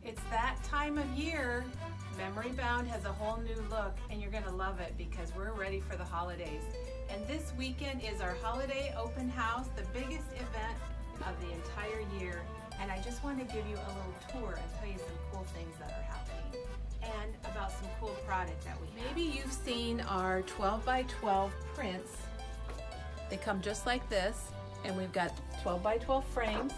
It's that time of year. Memory Bound has a whole new look, and you're gonna love it because we're ready for the holidays. And this weekend is our holiday open house, the biggest event of the entire year. And I just want to give you a little tour and tell you some cool things that are happening and about some cool product that we have. Maybe you've seen our 12 by 12 prints. They come just like this, and we've got 12 by 12 frames,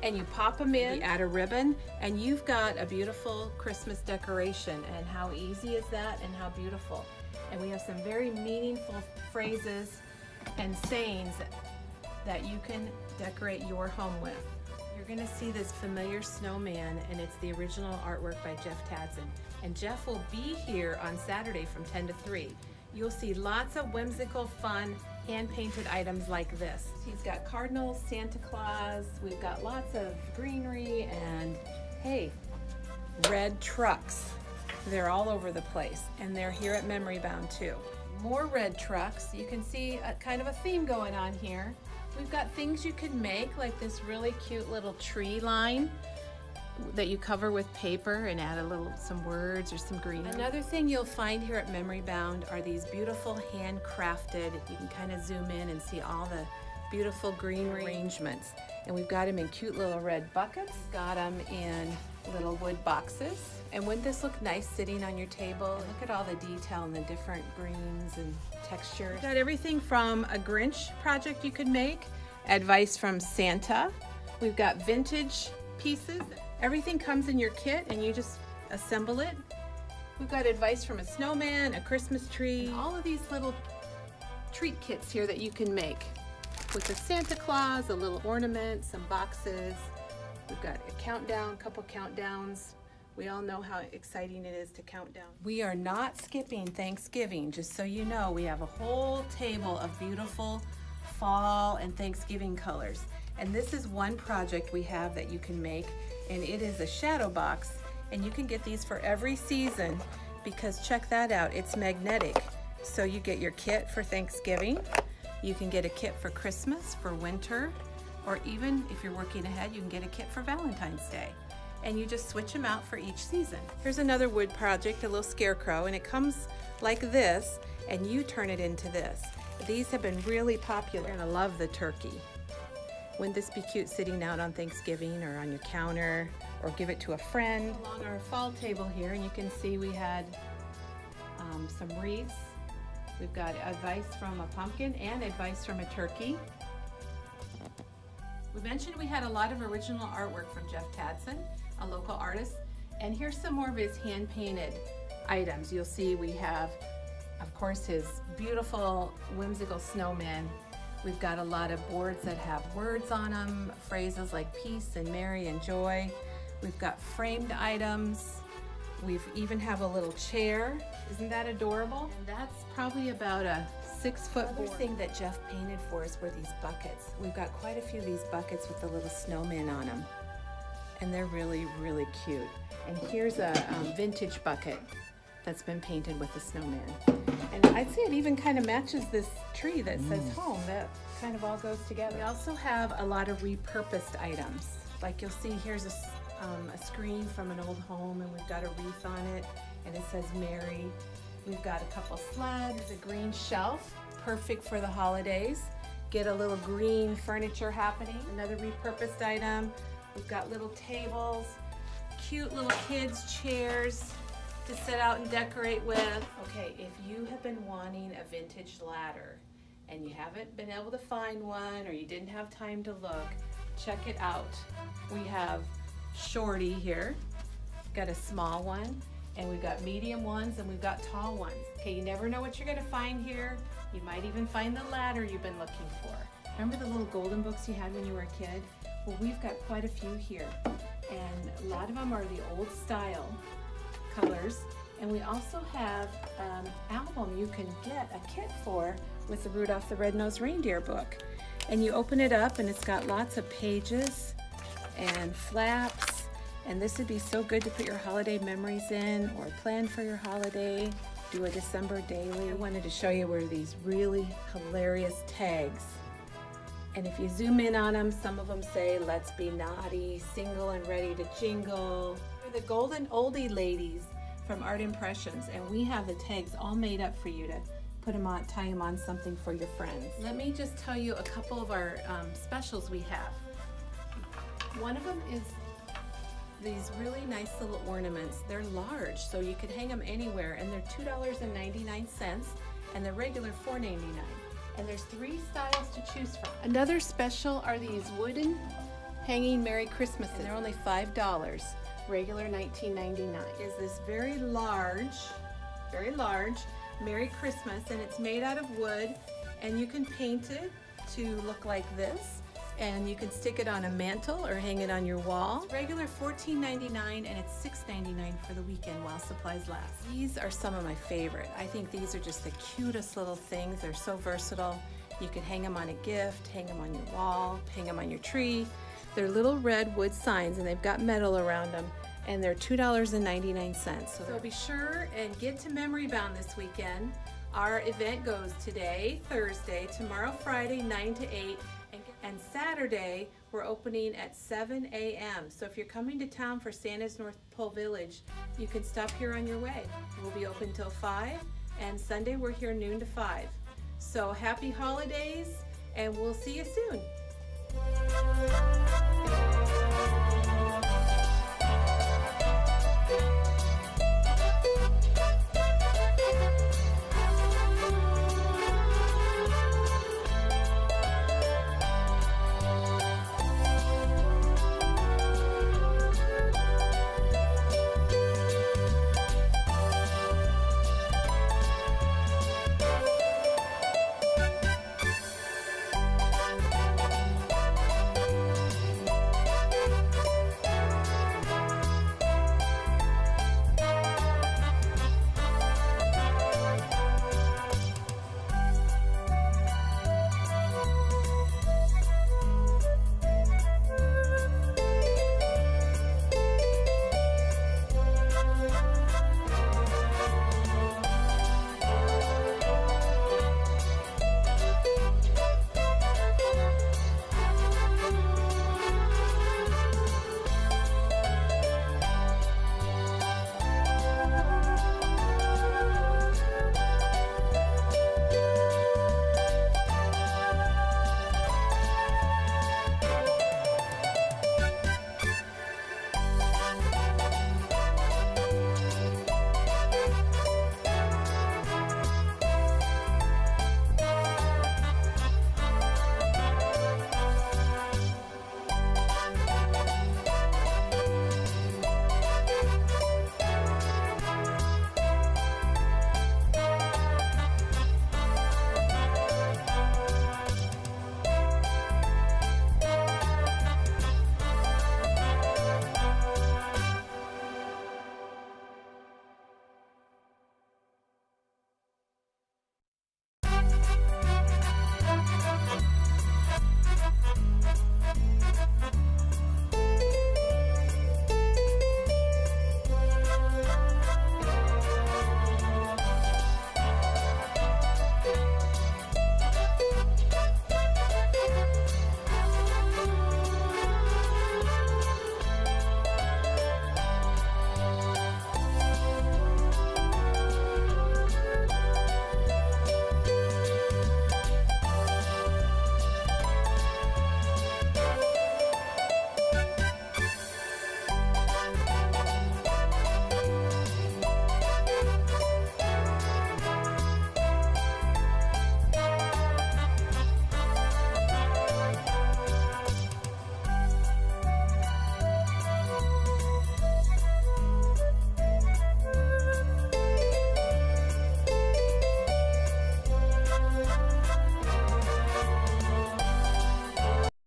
and you pop them in, you add a ribbon, and you've got a beautiful Christmas decoration. And how easy is that, and how beautiful. And we have some very meaningful phrases and sayings that you can decorate your home with. You're gonna see this familiar snowman, and it's the original artwork by Jeff Tadson. And Jeff will be here on Saturday from 10 to 3. You'll see lots of whimsical, fun, hand-painted items like this. He's got cardinals, Santa Claus, we've got lots of greenery, and hey, red trucks. They're all over the place, and they're here at Memory Bound too. More red trucks. You can see a kind of a theme going on here. We've got things you can make, like this really cute little tree line that you cover with paper and add some words or some green. Another thing you'll find here at Memory Bound are these beautiful handcrafted, you can kind of zoom in and see all the beautiful green arrangements. And we've got them in cute little red buckets, got them in little wood boxes. And wouldn't this look nice sitting on your table? Look at all the detail and the different greens and textures. We've got everything from a Grinch project you could make, advice from Santa. We've got vintage pieces. Everything comes in your kit and you just assemble it. We've got advice from a snowman, a Christmas tree, and all of these little treat kits here that you can make with the Santa Claus, a little ornament, some boxes. We've got a countdown, couple countdowns. We all know how exciting it is to count down. We are not skipping Thanksgiving, just so you know. We have a whole table of beautiful fall and Thanksgiving colors. And this is one project we have that you can make, and it is a shadow box. And you can get these for every season because check that out, it's magnetic. So you get your kit for Thanksgiving, you can get a kit for Christmas, for winter, or even if you're working ahead, you can get a kit for Valentine's Day. And you just switch them out for each season. Here's another wood project, a little scarecrow, and it comes like this, and you turn it into this. These have been really popular, and I love the turkey. Wouldn't this be cute sitting out on Thanksgiving or on your counter, or give it to a friend? Along our fall table here, and you can see we had some wreaths. We've got advice from a pumpkin and advice from a turkey. We mentioned we had a lot of original artwork from Jeff Tadson, a local artist, and here's some more of his hand-painted items. You'll see we have, of course, his beautiful whimsical snowman. We've got a lot of boards that have words on them, phrases like peace and merry and joy. We've got framed items. We even have a little chair. Isn't that adorable? And that's probably about a 6-foot board. Another thing that Jeff painted for us were these buckets. We've got quite a few of these buckets with the little snowman on them. And they're really, really cute. And here's a vintage bucket that's been painted with the snowman. And I'd say it even kind of matches this tree that says home. That kind of all goes together. We also have a lot of repurposed items. Like you'll see, here's a screen from an old home, and we've got a wreath on it, and it says Mary. We've got a couple sleds, a green shelf, perfect for the holidays. Get a little green furniture happening. Another repurposed item. We've got little tables, cute little kids' chairs to sit out and decorate with. Okay, if you have been wanting a vintage ladder and you haven't been able to find one, or you didn't have time to look, check it out. We have Shorty here, got a small one, and we've got medium ones, and we've got tall ones. Okay, you never know what you're gonna find here. You might even find the ladder you've been looking for. Remember the little golden books you had when you were a kid? Well, we've got quite a few here, and a lot of them are the old style colors. And we also have an album you can get a kit for with the Rudolph the Red-Nosed Reindeer book. And you open it up, and it's got lots of pages and flaps, and this would be so good to put your holiday memories in, or plan for your holiday, do a December daily. I wanted to show you where these really hilarious tags, and if you zoom in on them, some of them say, let's be naughty, single and ready to jingle. The Golden Oldie Ladies from Art Impressions, and we have the tags all made up for you to put them on, tie them on something for your friends. Let me just tell you a couple of our specials we have. One of them is these really nice little ornaments. They're large, so you could hang them anywhere, and they're $2.99, and they're regular $4.99. And there's 3 styles to choose from. Another special are these wooden hanging Merry Christmases. And they're only $5, regular $19.99. Is this very large Merry Christmas, and it's made out of wood, and you can paint it to look like this, and you can stick it on a mantle or hang it on your wall. Regular $14.99, and it's $6.99 for the weekend while supplies last. These are some of my favorite. I think these are just the cutest little things. They're so versatile. You can hang them on a gift, hang them on your wall, hang them on your tree. They're little red wood signs, and they've got metal around them, and they're $2.99. So be sure and get to Memory Bound this weekend. Our event goes today, Thursday, tomorrow, Friday, 9 to 8, and Saturday, we're opening at 7 a.m. So if you're coming to town for Santa's North Pole Village, you can stop here on your way. We'll be open till 5, and Sunday we're here noon to 5. So happy holidays, and we'll see you soon.